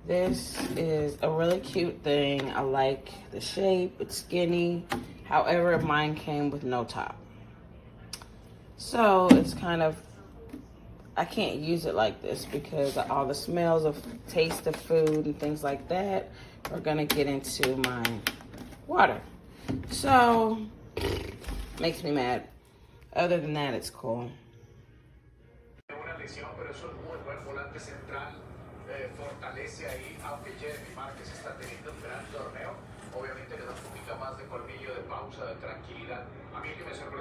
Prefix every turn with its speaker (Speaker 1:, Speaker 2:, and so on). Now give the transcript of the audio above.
Speaker 1: This is a really cute thing. I like the shape. It's skinny. However, mine came with no top. So it's kind of, I can't use it like this because all the smells of taste of food and things like that are gonna get into my water. So, makes me mad. Other than that, it's cool. Fortalece ahí, aunque Jeremy Márquez está teniendo un gran torneo, obviamente le da un poquito más de colmillo, de pausa, de tranquilidad. A mí el que me sorprende